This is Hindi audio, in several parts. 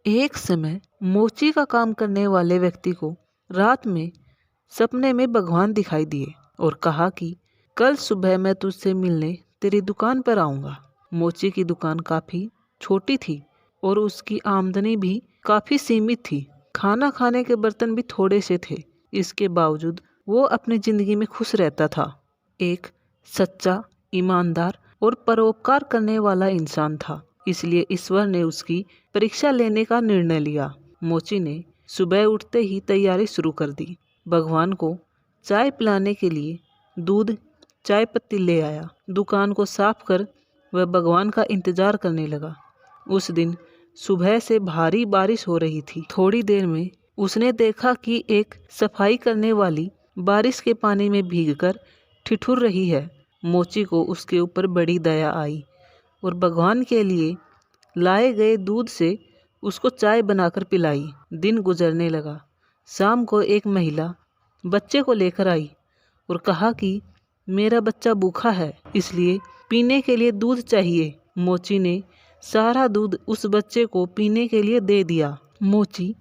एक समय मोची का काम करने वाले व्यक्ति को रात में सपने में भगवान दिखाई दिए और कहा कि कल सुबह मैं तुझसे मिलने तेरी दुकान पर आऊँगा। मोची की दुकान काफ़ी छोटी थी और उसकी आमदनी भी काफ़ी सीमित थी। खाना खाने के बर्तन भी थोड़े से थे। इसके बावजूद वो अपनी ज़िंदगी में खुश रहता था। एक सच्चा, ईमानदार और परोपकार करने वाला इंसान था। इसलिए ईश्वर ने उसकी परीक्षा लेने का निर्णय लिया। मोची ने सुबह उठते ही तैयारी शुरू कर दी। भगवान को चाय पिलाने के लिए दूध, चाय पत्ती ले आया। दुकान को साफ कर वह भगवान का इंतजार करने लगा। उस दिन सुबह से भारी बारिश हो रही थी। थोड़ी देर में उसने देखा कि एक सफाई करने वाली बारिश के पानी में भीगकर ठिठुर रही है। मोची को उसके ऊपर बड़ी दया आई और भगवान के लिए लाए गए दूध से उसको चाय बनाकर पिलाई। दिन गुजरने लगा। शाम को एक महिला बच्चे को लेकर आई और कहा कि मेरा बच्चा भूखा है, इसलिए पीने के लिए दूध चाहिए। मोची ने सारा दूध उस बच्चे को पीने के लिए दे दिया। मोची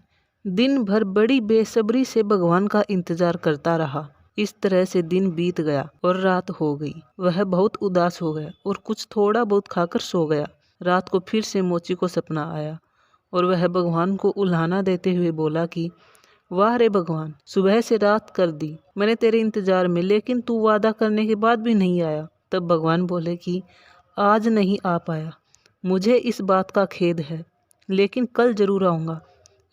दिन भर बड़ी बेसब्री से भगवान का इंतजार करता रहा। इस तरह से दिन बीत गया और रात हो गई। वह बहुत उदास हो गया और कुछ थोड़ा बहुत खाकर सो गया। रात को फिर से मोची को सपना आया और वह भगवान को उल्हाना देते हुए बोला कि वाह रे भगवान, सुबह से रात कर दी मैंने तेरे इंतजार में, लेकिन तू वादा करने के बाद भी नहीं आया। तब भगवान बोले कि आज नहीं आ पाया, मुझे इस बात का खेद है, लेकिन कल जरूर आऊँगा।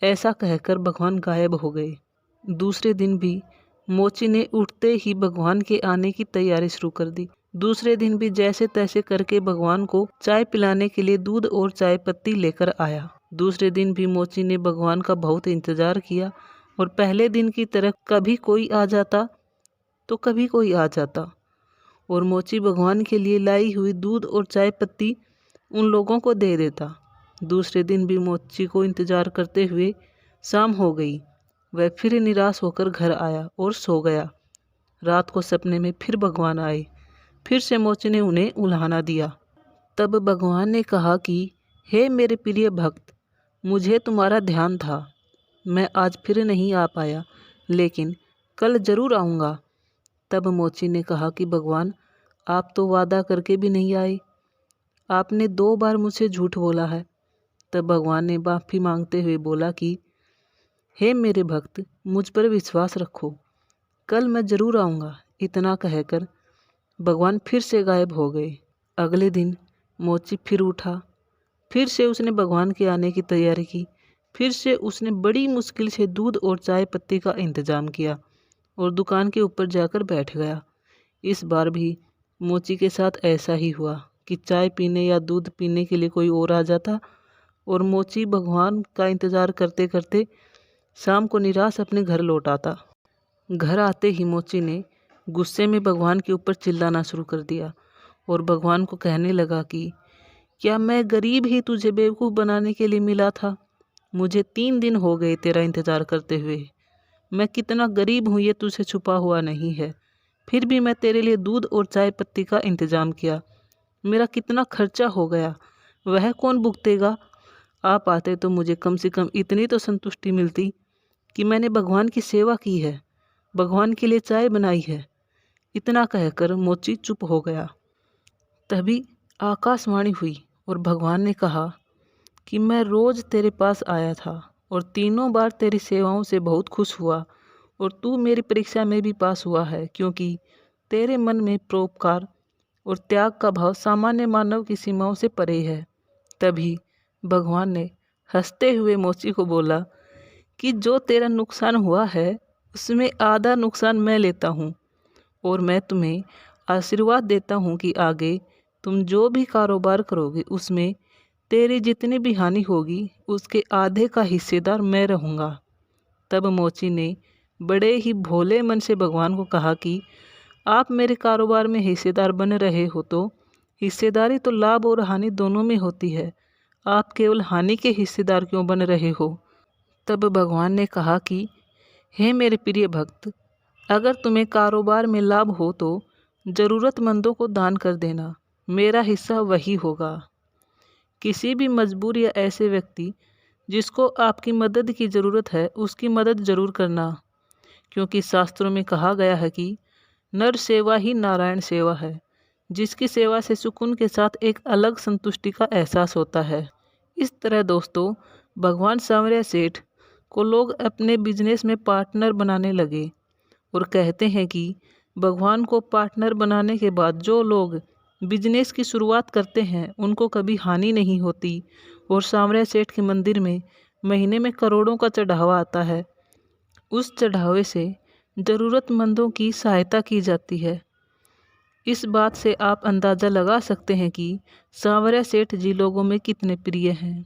ऐसा कहकर भगवान गायब हो गए। दूसरे दिन भी मोची ने उठते ही भगवान के आने की तैयारी शुरू कर दी। दूसरे दिन भी जैसे तैसे करके भगवान को चाय पिलाने के लिए दूध और चाय पत्ती लेकर आया। दूसरे दिन भी मोची ने भगवान का बहुत इंतजार किया और पहले दिन की तरह कभी कोई आ जाता तो कभी कोई आ जाता और मोची भगवान के लिए लाई हुई दूध और चाय पत्ती उन लोगों को दे देता। दूसरे दिन भी मोची को इंतजार करते हुए शाम हो गई। वह फिर निराश होकर घर आया और सो गया। रात को सपने में फिर भगवान आए। फिर से मोची ने उन्हें उल्हाना दिया। तब भगवान ने कहा कि हे मेरे प्रिय भक्त, मुझे तुम्हारा ध्यान था। मैं आज फिर नहीं आ पाया, लेकिन कल जरूर आऊँगा। तब मोची ने कहा कि भगवान, आप तो वादा करके भी नहीं आए। आपने 2 बार मुझसे झूठ बोला है। तब भगवान ने माफ़ी मांगते हुए बोला कि हे मेरे भक्त, मुझ पर विश्वास रखो, कल मैं ज़रूर आऊँगा। इतना कहकर भगवान फिर से गायब हो गए। अगले दिन मोची फिर उठा। फिर से उसने भगवान के आने की तैयारी की। फिर से उसने बड़ी मुश्किल से दूध और चाय पत्ती का इंतज़ाम किया और दुकान के ऊपर जाकर बैठ गया। इस बार भी मोची के साथ ऐसा ही हुआ कि चाय पीने या दूध पीने के लिए कोई और आ जाता और मोची भगवान का इंतज़ार करते करते शाम को निराश अपने घर लौट आता। घर आते ही मोची ने गुस्से में भगवान के ऊपर चिल्लाना शुरू कर दिया और भगवान को कहने लगा कि क्या मैं गरीब ही तुझे बेवकूफ़ बनाने के लिए मिला था? मुझे 3 दिन हो गए तेरा इंतज़ार करते हुए। मैं कितना गरीब हूँ ये तुझे छुपा हुआ नहीं है। फिर भी मैं तेरे लिए दूध और चाय पत्ती का इंतज़ाम किया। मेरा कितना खर्चा हो गया, वह कौन भुगतेगा? आप आते तो मुझे कम से कम इतनी तो संतुष्टि मिलती कि मैंने भगवान की सेवा की है, भगवान के लिए चाय बनाई है। इतना कहकर मोची चुप हो गया। तभी आकाशवाणी हुई और भगवान ने कहा कि मैं रोज़ तेरे पास आया था और तीनों बार तेरी सेवाओं से बहुत खुश हुआ और तू मेरी परीक्षा में भी पास हुआ है, क्योंकि तेरे मन में परोपकार और त्याग का भाव सामान्य मानव की सीमाओं से परे है। तभी भगवान ने हंसते हुए मोची को बोला कि जो तेरा नुकसान हुआ है उसमें आधा नुकसान मैं लेता हूँ और मैं तुम्हें आशीर्वाद देता हूँ कि आगे तुम जो भी कारोबार करोगे उसमें तेरी जितनी भी हानि होगी उसके आधे का हिस्सेदार मैं रहूँगा। तब मोची ने बड़े ही भोले मन से भगवान को कहा कि आप मेरे कारोबार में हिस्सेदार बन रहे हो तो हिस्सेदारी तो लाभ और हानि दोनों में होती है, आप केवल हानि के हिस्सेदार क्यों बन रहे हो? तब भगवान ने कहा कि हे मेरे प्रिय भक्त, अगर तुम्हें कारोबार में लाभ हो तो ज़रूरतमंदों को दान कर देना, मेरा हिस्सा वही होगा। किसी भी मजबूर या ऐसे व्यक्ति जिसको आपकी मदद की ज़रूरत है उसकी मदद ज़रूर करना, क्योंकि शास्त्रों में कहा गया है कि नर सेवा ही नारायण सेवा है, जिसकी सेवा से सुकून के साथ एक अलग संतुष्टि का एहसास होता है। इस तरह दोस्तों, भगवान सांवरिया सेठ को लोग अपने बिजनेस में पार्टनर बनाने लगे और कहते हैं कि भगवान को पार्टनर बनाने के बाद जो लोग बिजनेस की शुरुआत करते हैं उनको कभी हानि नहीं होती और सांवरिया सेठ के मंदिर में महीने में करोड़ों का चढ़ावा आता है। उस चढ़ावे से ज़रूरतमंदों की सहायता की जाती है। इस बात से आप अंदाज़ा लगा सकते हैं कि सांवरिया सेठ जी लोगों में कितने प्रिय हैं।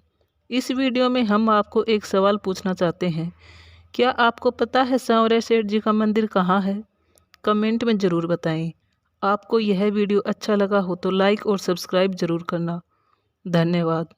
इस वीडियो में हम आपको एक सवाल पूछना चाहते हैं, क्या आपको पता है सांवरिया सेठ जी का मंदिर कहाँ है? कमेंट में ज़रूर बताएं। आपको यह वीडियो अच्छा लगा हो तो लाइक और सब्सक्राइब ज़रूर करना। धन्यवाद।